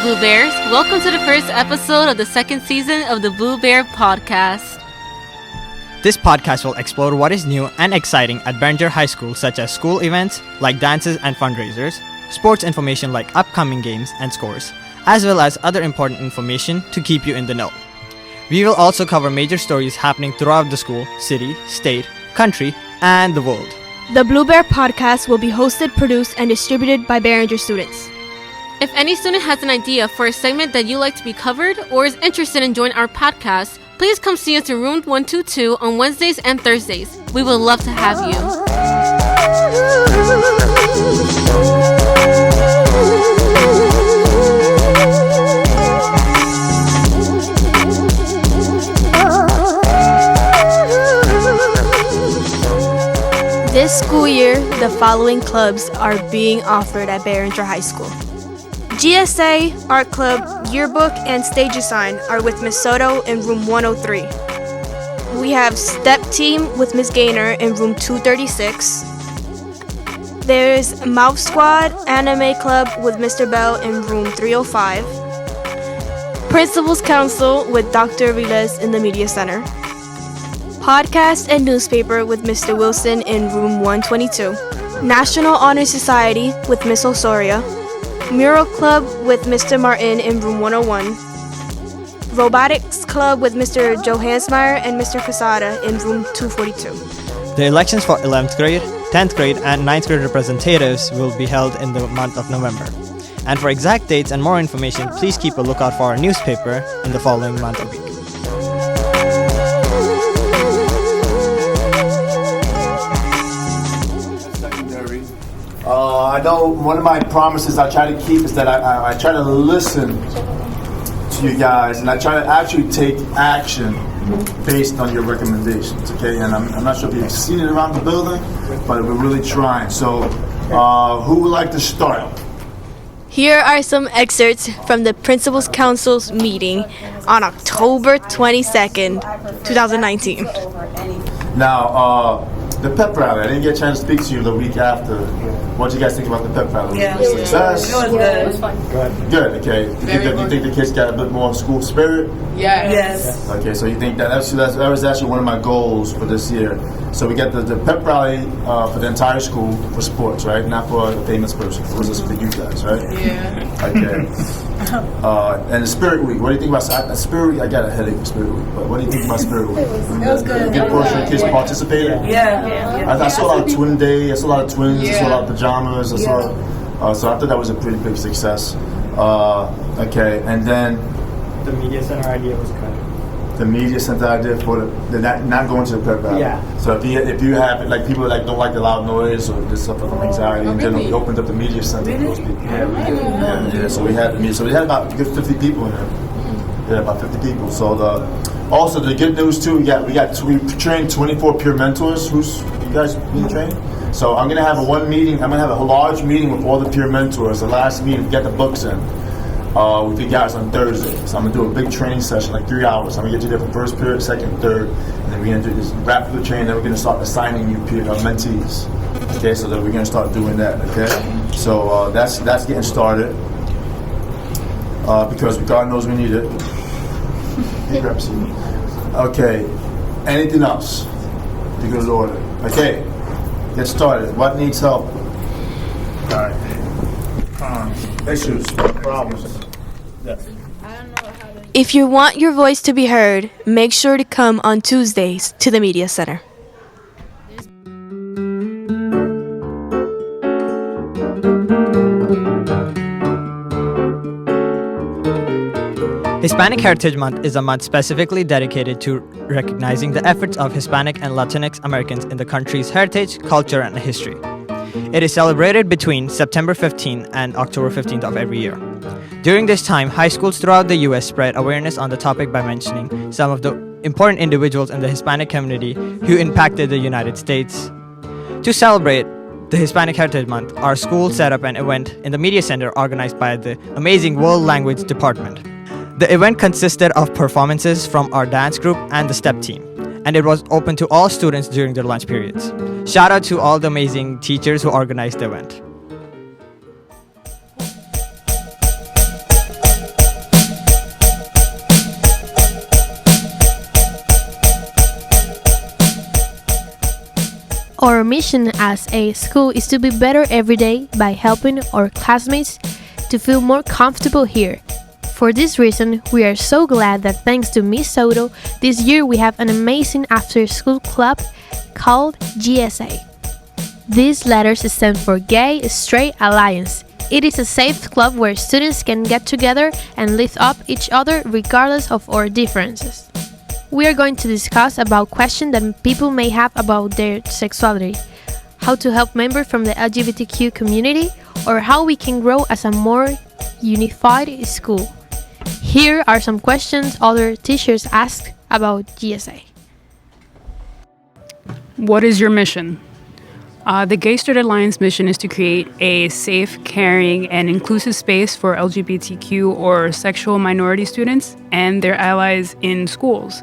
Blue Bears. Welcome to the first episode of the second season of the Blue Bear Podcast. This podcast will explore what is new and exciting at Behringer High School, such as school events like dances and fundraisers, sports information like upcoming games and scores, as well as other important information to keep you in the know. We will also cover major stories happening throughout the school, city, state, country, and the world. The Blue Bear Podcast will be hosted, produced, and distributed by Behringer students. If any student has an idea for a segment that you'd like to be covered or is interested in joining our podcast, please come see us in room 122 on Wednesdays and Thursdays. We would love to have you. This school year, the following clubs are being offered at Behringer High School. GSA, Art Club, Yearbook, and Stage Design are with Ms. Soto in room 103. We have Step Team with Ms. Gaynor in room 236. There's Mouth Squad Anime Club with Mr. Bell in room 305. Principal's Council with Dr. Riles in the Media Center. Podcast and Newspaper with Mr. Wilson in room 122. National Honor Society with Ms. Osoria. Mural Club with Mr. Martin in room 101. Robotics Club with Mr. Joe Hansmeyer and Mr. Casada in room 242. The elections for 11th grade, 10th grade, and 9th grade representatives will be held in the month of November. And for exact dates and more information, please keep a lookout for our newspaper in the following month or week. I know one of my promises I try to keep is that I try to listen to you guys, and I try to actually take action based on your recommendations, okay? And I'm not sure if you've seen it around the building, but we're really trying. So who would like to start? Here are some excerpts from the Principal's Council's meeting on October 22nd, 2019. Now, the pep rally, I didn't get a chance to speak to you the week after. What did you guys think about the pep rally? Yeah, success? It was good. It was fun. Good, okay. Do you think the kids got a bit more school spirit? Yeah. Yes. Okay, so you think that was actually one of my goals for this year. So we got the pep rally for the entire school for sports, right? Not for a famous person. It was just for you guys, right? Yeah. Okay. And the Spirit Week. What do you think about Spirit Week? I got a headache for Spirit Week, but what do you think about Spirit Week? It was good. A good portion of kids participated? Yeah. I saw a lot of twin day. I saw a lot of twins. I saw a lot of pajamas. I saw. So I thought that was a pretty big success. Okay, and then The media center idea was good. the media center idea for the not going to the pep rally. Yeah. So if you have like people that don't like the loud noise or just suffer from anxiety in general, we opened up the media center for those people. Yeah. So we had about 50 people in there. Yeah, about 50 people. So also the good news too, we trained 24 peer mentors. Who's you guys being trained? So I'm gonna have a large meeting with all the peer mentors. The last meeting, get the books in. With you guys on Thursday. So I'm gonna do a big training session, like 3 hours. I'm gonna get you there for first period, second, third, and then we're gonna do this rapid training. Then we're gonna start assigning you mentees. Okay, so that we're gonna start doing that. Okay, so that's getting started because God knows we need it. Okay, anything else? To go to order. Okay, get started. What needs help? All right. Issues, problems. Yes. If you want your voice to be heard, make sure to come on Tuesdays to the Media Center. Hispanic Heritage Month is a month specifically dedicated to recognizing the efforts of Hispanic and Latinx Americans in the country's heritage, culture, and history. It is celebrated between September 15th and October 15th of every year. During this time, high schools throughout the U.S. spread awareness on the topic by mentioning some of the important individuals in the Hispanic community who impacted the United States. To celebrate the Hispanic Heritage Month, our school set up an event in the Media Center organized by the amazing World Language Department. The event consisted of performances from our dance group and the STEP team, and it was open to all students during their lunch periods. Shout out to all the amazing teachers who organized the event. Our mission as a school is to be better every day by helping our classmates to feel more comfortable here. For this reason, we are so glad that thanks to Miss Soto, this year we have an amazing after-school club called GSA. These letters stand for Gay Straight Alliance. It is a safe club where students can get together and lift up each other regardless of our differences. We are going to discuss about questions that people may have about their sexuality, how to help members from the LGBTQ community, or how we can grow as a more unified school. Here are some questions other teachers asked about GSA. What is your mission? The Gay Straight Alliance mission is to create a safe, caring, and inclusive space for LGBTQ or sexual minority students and their allies in schools.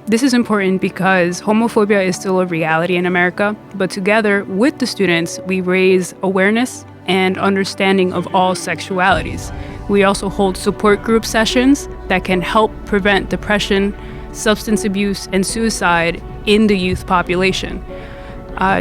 This is important because homophobia is still a reality in America, but together with the students, we raise awareness and understanding of all sexualities. We also hold support group sessions that can help prevent depression, substance abuse, and suicide in the youth population.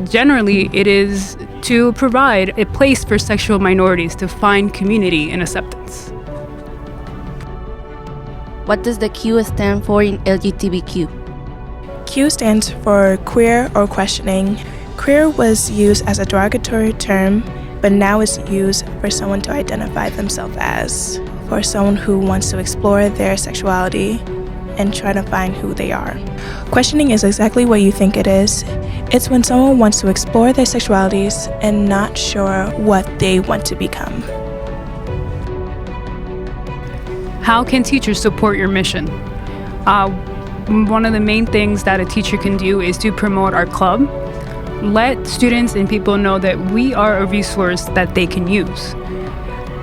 Generally, it is to provide a place for sexual minorities to find community and acceptance. What does the Q stand for in LGBTQ? Q stands for queer or questioning. Queer was used as a derogatory term, but now is used for someone to identify themselves as, for someone who wants to explore their sexuality and try to find who they are. Questioning is exactly what you think it is. It's when someone wants to explore their sexualities and not sure what they want to become. How can teachers support your mission? One of the main things that a teacher can do is to promote our club. Let students and people know that we are a resource that they can use.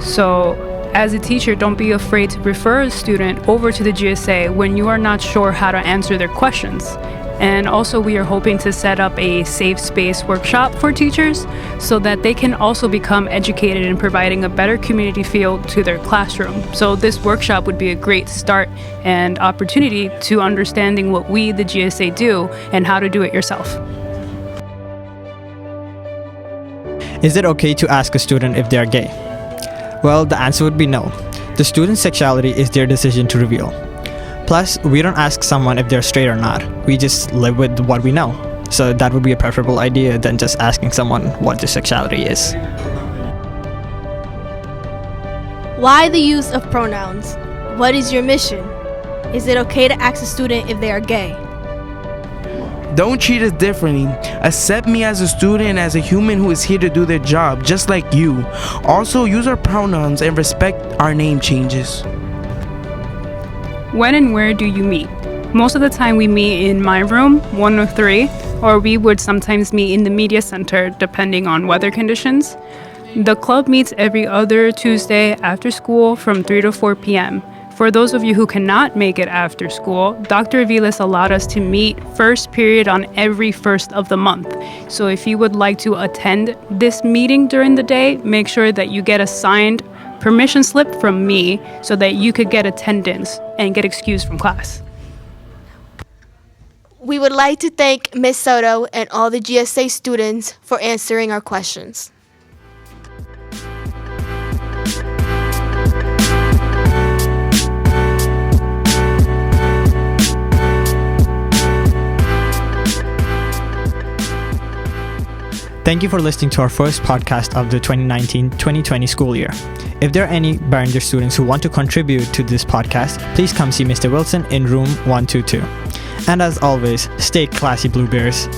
So, as a teacher, don't be afraid to refer a student over to the GSA when you are not sure how to answer their questions. And also, we are hoping to set up a safe space workshop for teachers so that they can also become educated in providing a better community feel to their classroom. So this workshop would be a great start and opportunity to understanding what we, the GSA, do and how to do it yourself. Is it okay to ask a student if they are gay? Well, the answer would be no. The student's sexuality is their decision to reveal. Plus, we don't ask someone if they're straight or not. We just live with what we know. So that would be a preferable idea than just asking someone what their sexuality is. Why the use of pronouns? What is your mission? Is it okay to ask a student if they are gay? Don't treat us differently. Accept me as a student and as a human who is here to do their job, just like you. Also, use our pronouns and respect our name changes. When and where do you meet? Most of the time we meet in my room, 103, or we would sometimes meet in the media center depending on weather conditions. The club meets every other Tuesday after school from 3 to 4 p.m. For those of you who cannot make it after school, Dr. Aviles allowed us to meet first period on every first of the month. So if you would like to attend this meeting during the day, make sure that you get a signed permission slip from me so that you could get attendance and get excused from class. We would like to thank Ms. Soto and all the GSA students for answering our questions. Thank you for listening to our first podcast of the 2019-2020 school year. If there are any Barringer students who want to contribute to this podcast, please come see Mr. Wilson in room 122. And as always, stay classy, Blue Bears.